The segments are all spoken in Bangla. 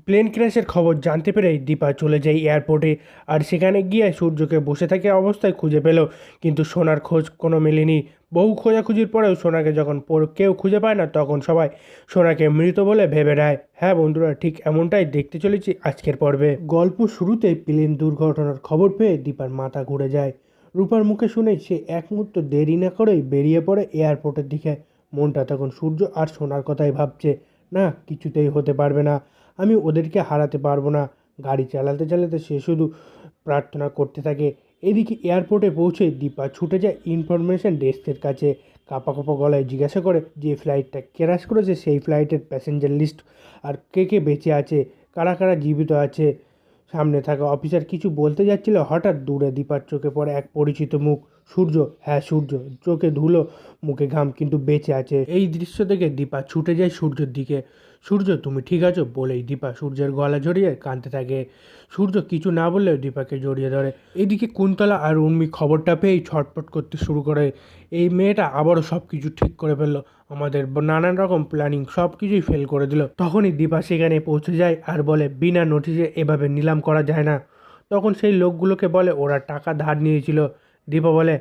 প্লেন ক্র্যাশের খবর জানতে পেরেই দীপা চলে যায় এয়ারপোর্টে। আর সেখানে গিয়ে সূর্যকে বসে থাকা অবস্থায় খুঁজে পেল, কিন্তু সোনার খোঁজ কোনো মেলেনি। বহু খোঁজাখুঁজির পরেও সোনাকে যখন কেউ খুঁজে পায় না, তখন সবাই সোনাকে মৃত বলে ভেবে নেয়। হ্যাঁ বন্ধুরা, ঠিক এমনটাই দেখতে চলেছি আজকের পর্বে। গল্প শুরুতেই প্লেন দুর্ঘটনার খবর পেয়ে দীপার মাথা ঘুরে যায়। রূপার মুখে শুনে সে এক মুহূর্ত দেরি না করেই বেরিয়ে পড়ে এয়ারপোর্টের দিকে। মনটা তখন সূর্য আর সোনার কথাই ভাবছে। না, কিছুতেই হতে পারবে না, আমি ওদেরকে হারাতে পারবো না। গাড়ি চালাতে চালাতে সে শুধু প্রার্থনা করতে থাকে। এদিকে এয়ারপোর্টে পৌঁছে দীপা ছুটে যায় ইনফরমেশন ডেস্কের কাছে। কাঁপা কাঁপা গলায় জিজ্ঞাসা করে যে ফ্লাইটটা ক্র্যাশ করেছে সেই ফ্লাইটের প্যাসেঞ্জার লিস্ট, আর কে কে বেঁচে আছে, কারা কারা জীবিত আছে। সামনে থাকা অফিসার কিছু বলতে যাচ্ছিল, হঠাৎ দূরে দীপার চোখে পড়ে এক পরিচিত মুখ। সূর্য, হ্যাঁ সূর্য। চোখে ধুলো, মুখে ঘাম, কিন্তু বেঁচে আছে। এই দৃশ্য দেখে দীপা ছুটে যায় সূর্যের দিকে। সূর্য, তুমি ঠিক আছো বলেই দীপা সূর্যের গলা জড়িয়ে কাঁদতে থাকে। সূর্য কিছু না বললেও দীপাকে জড়িয়ে ধরে। এদিকে কুন্তলা আর উর্মি খবরটা পেয়েই ছটফট করতে শুরু করে। এই মেয়েটা আবারও সব কিছু ঠিক করে ফেললো, আমাদের নানান রকম প্ল্যানিং সব কিছুই ফেল করে দিল। তখনই দীপা সেখানে পৌঁছে যায় আর বলে, বিনা নোটিশে এভাবে নিলাম করা যায় না। তখন সেই লোকগুলোকে বলে ওরা টাকা ধার নিয়েছিল। দীপা বলে,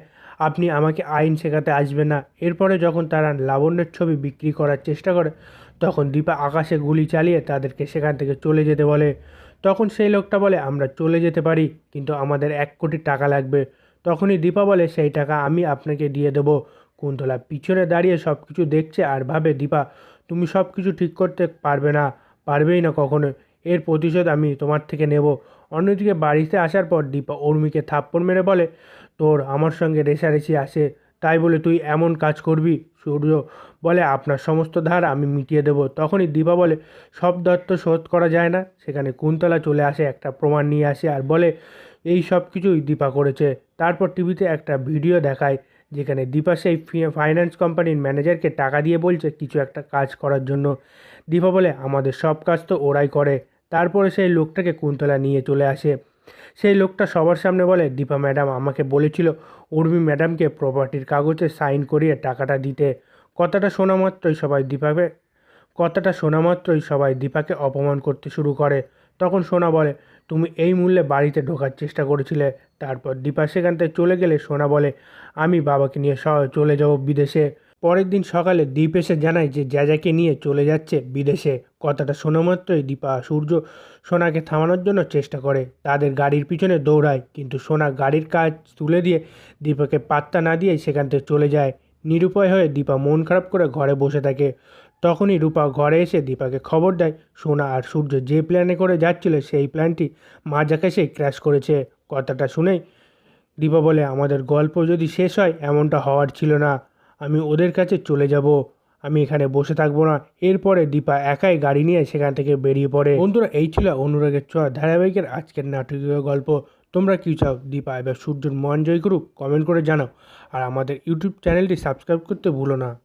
আপনি আমাকে আইন শেখাতে আসবেন না। এরপরে যখন তারা লাবণ্যের ছবি বিক্রি করার চেষ্টা করে, তখন দীপা আকাশে গুলি চালিয়ে তাদেরকে সেখান থেকে চলে যেতে বলে। তখন সেই লোকটা বলে, আমরা চলে যেতে পারি, কিন্তু আমাদের 1 কোটি টাকা লাগবে। তখনই দীপা বলে, সেই টাকা আমি আপনাকে দিয়ে দেবো। কুন্তলা পিছনে দাঁড়িয়ে সব কিছু দেখছে আর ভাবে, দীপা তুমি সব কিছু ঠিক করতে পারবে না, পারবেই না কখনো। এর প্রতিশোধ আমি তোমার থেকে নেব। অন্যদিকে বাড়িতে আসার পর দীপা উর্মিকে থাপ্পড় মেরে বলে, তোর আমার সঙ্গে রেষারেষি আসে, তাই বলে তুই এমন কাজ করবি? সূর্য বলে, আপনার সমস্ত ধার আমি মিটিয়ে দেবো। তখনই দীপা বলে, সব দত্ত শোধ করা যায় না। সেখানে কুন্তলা চলে আসে, একটা প্রমাণ নিয়ে আসে আর বলে, এই সব কিছুই দীপা করেছে। তারপর টিভিতে একটা ভিডিও দেখায়, যেখানে দীপা সেই ফাইন্যান্স কোম্পানির ম্যানেজারকে টাকা দিয়ে বলছে কিছু একটা কাজ করার জন্য। দীপা বলে, আমাদের সব কাজ তো ওরাই করে। তারপরে সেই লোকটাকে কুন্তলা নিয়ে চলে আসে। সেই লোকটা সবার সামনে বলে, দীপা ম্যাডাম আমাকে বলেছিল উর্মি ম্যাডামকে প্রপার্টির কাগজে সাইন করিয়ে টাকাটা দিতে। কথাটা শোনা মাত্রই সবাই দীপাকে কথাটা শোনা মাত্রই সবাই দীপাকে অপমান করতে শুরু করে। তখন সোনা বলে, তুমি এই মূল্যে বাড়িতে ঢোকার চেষ্টা করেছিলে। তারপর দীপা সেখান থেকে চলে গেলে সোনা বলে, আমি বাবাকে নিয়ে চলে যাব বিদেশে। পরের দিন সকালে দীপ এসে জানায় যে জ্যাজাকে নিয়ে চলে যাচ্ছে বিদেশে। কথাটা শোনা মাত্রই দীপা সূর্য সোনাকে থামানোর জন্য চেষ্টা করে, তাদের গাড়ির পিছনে দৌড়ায়, কিন্তু সোনা গাড়ির কাজ তুলে দিয়ে দীপাকে পাত্তা না দিয়ে সেখান থেকে চলে যায়। নিরুপায় হয়ে দীপা মন খারাপ করে ঘরে বসে থাকে। তখনই রূপা ঘরে এসে দীপাকে খবর দেয়, সোনা আর সূর্য যে প্ল্যানে করে যাচ্ছিল সেই প্ল্যানটি মাঝাকাশেই ক্র্যাশ করেছে। কথাটা শুনেই দীপা বলে, আমাদের গল্প যদি শেষ হয়, এমনটা হওয়ার ছিল না। আমি ওদের কাছে চলে যাব, আমি এখানে বসে থাকবো না। এরপরে দীপা একাই গাড়ি নিয়ে সেখান থেকে বেরিয়ে পড়ে। বন্ধুরা, এই ছিল অনুরাগের ছোঁয়া ধারাবাহিকের আজকের নাটকীয় গল্প। তোমরা কি চাও দীপা এবার সূর্যের মন জয় করুক? কমেন্ট করে জানাও। আর আমাদের ইউটিউব চ্যানেলটি সাবস্ক্রাইব করতে ভুলো না।